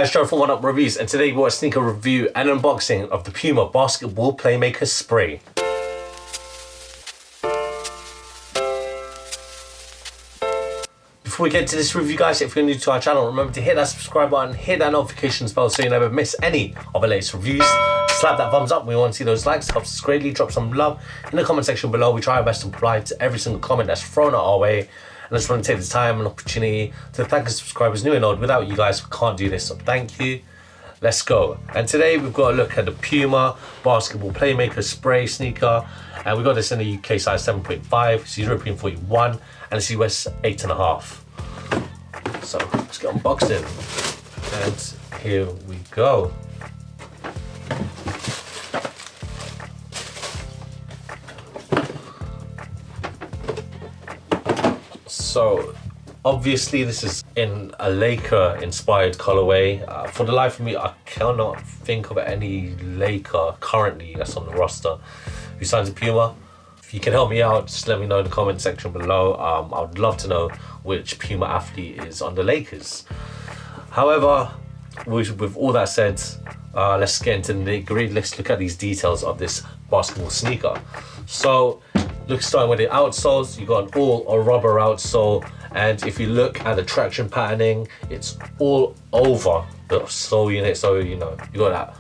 guys, Gerald from Oneupreviewz, and today we've got a sneaker review and unboxing of the PUMA Basketball Playmaker Spray. Before we get to this review, guys, if you're new to our channel, remember to hit that subscribe button, hit that notifications bell so you never miss any of our latest reviews. Slap that thumbs up, we want to see those likes, helps us greatly. Drop some love in the comment section below. We try our best to reply to every single comment that's thrown our way. And I just want to take the time and opportunity to thank the subscribers new and old. Without you guys, we can't do this, so thank you. Let's go. And today we've got a look at the PUMA Basketball Playmaker Spray sneaker. And we got this in the UK size 7.5, it's European 41, and it's US 8.5. So let's get unboxed in. And here we go. So obviously this is in a Laker inspired colorway. For the life of me, I cannot think of any Laker currently that's on the roster who signs a PUMA. If you can help me out, just let me know in the comment section below. I would love to know which PUMA athlete is on the Lakers. However, with all that said, let's get into the nitty-gritty. Let's look at these details of this basketball sneaker. So starting with the outsoles, you got an all rubber outsole, and if you look at the traction patterning, it's all over the sole unit. So you got that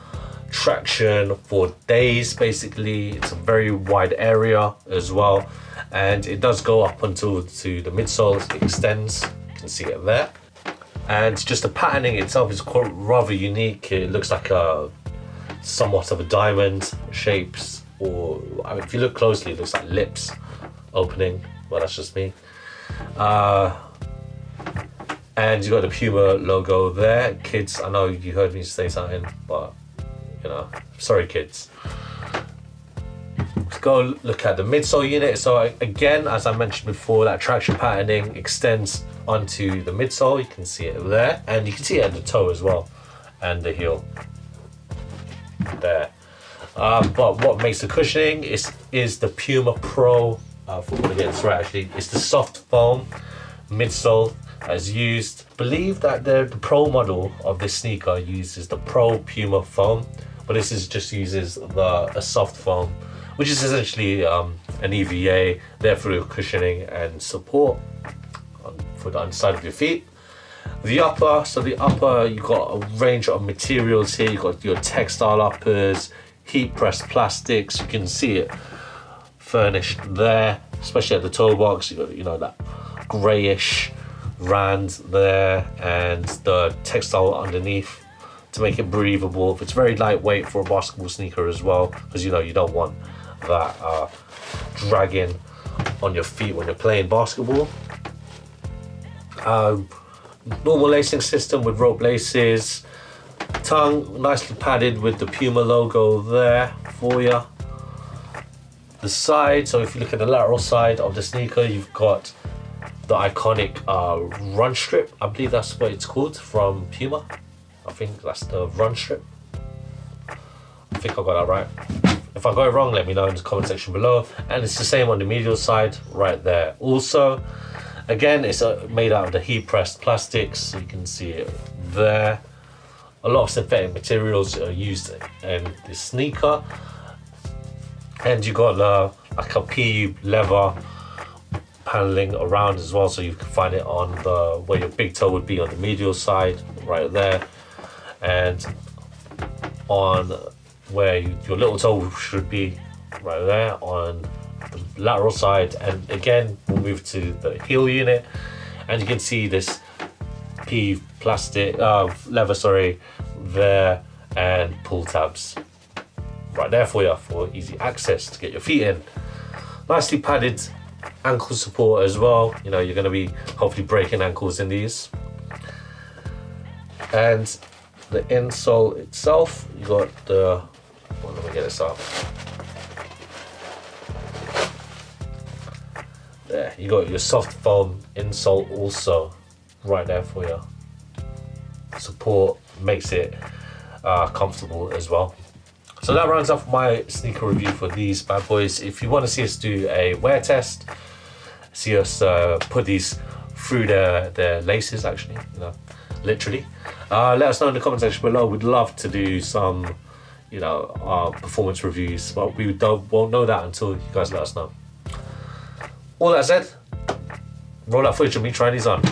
traction for days basically. It's a very wide area as well, and it does go up until to the midsole. It extends, you can see it there. And just the patterning itself is quite rather unique. It looks like a somewhat of a diamond shapes, or I mean, if you look closely, it looks like lips opening. Well, that's just me. And you got the PUMA logo there. Kids, I know you heard me say something, but sorry kids. Let's go look at the midsole unit. So again, as I mentioned before, that traction patterning extends onto the midsole. You can see it there, and you can see it at the toe as well, and the heel there. But what makes the cushioning is the PUMA Pro. If we want to get this right, actually, it's the soft foam midsole as used. I believe that the Pro model of this sneaker uses the Pro PUMA foam, but this just uses a soft foam, which is essentially an EVA there for your cushioning and support for the underside of your feet. The upper, you got a range of materials here. You got your textile uppers, heat pressed plastics. You can see it furnished there, especially at the toe box. You got that grayish rand there, and the textile underneath to make it breathable. It's very lightweight for a basketball sneaker as well, because you don't want that dragging on your feet when you're playing basketball. Normal lacing system with rope laces. Tongue nicely padded with the PUMA logo there for you. The side, so if you look at the lateral side of the sneaker, you've got the iconic run strip. I believe that's what it's called from PUMA. I think that's the run strip. I think I got that right. If I got it wrong, let me know in the comment section below. And it's the same on the medial side right there. Also, again, it's made out of the heat pressed plastics, so you can see it there. A lot of synthetic materials are used in this sneaker, and you got like a PU leather paneling around as well, so you can find it on where your big toe would be on the medial side right there, and on where your little toe should be right there on the lateral side. And again, we'll move to the heel unit, and you can see this PU plastic leather there, and pull tabs right there for you for easy access to get your feet in. Nicely padded ankle support as well. You're going to be hopefully breaking ankles in these. And the insole itself, you got let me get this up. There, you got your soft foam insole also right there for you. Support makes it comfortable as well. So that rounds off my sneaker review for these bad boys. If you want to see us do a wear test, see us put these through their laces, actually, literally. Let us know in the comment section below. We'd love to do some, performance reviews, but we won't know that until you guys let us know. All that said, roll out footage of me trying these on.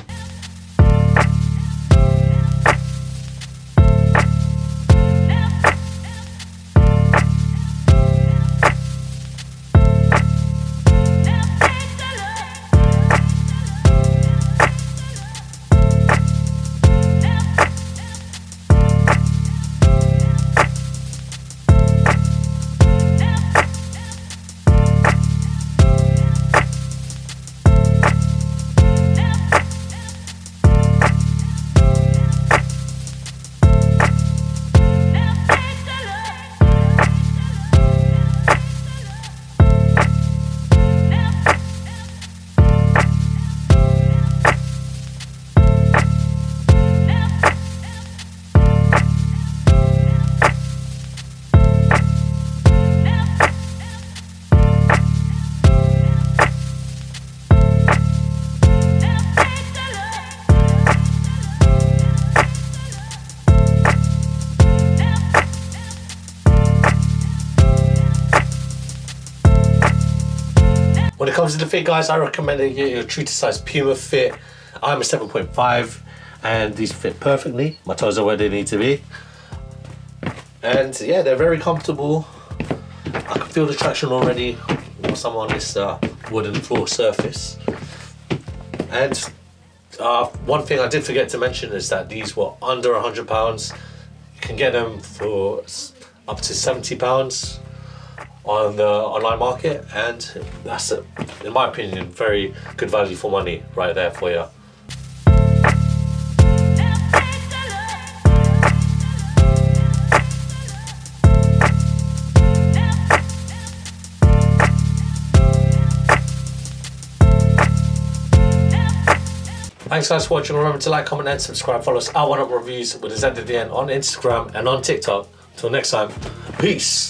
When it comes to the fit, guys, I recommend that you get your true to size Puma fit. I'm a 7.5 and these fit perfectly. My toes are where they need to be. And yeah, they're very comfortable. I can feel the traction already once I'm on this wooden floor surface. And one thing I did forget to mention is that these were under £100. You can get them for up to £70 on the online market, and that's, in my opinion, very good value for money right there for you. Thanks guys for watching. Remember to like, comment and subscribe. Follow us at Oneupreviewz with a Z at the end on Instagram and on TikTok. Till next time, peace.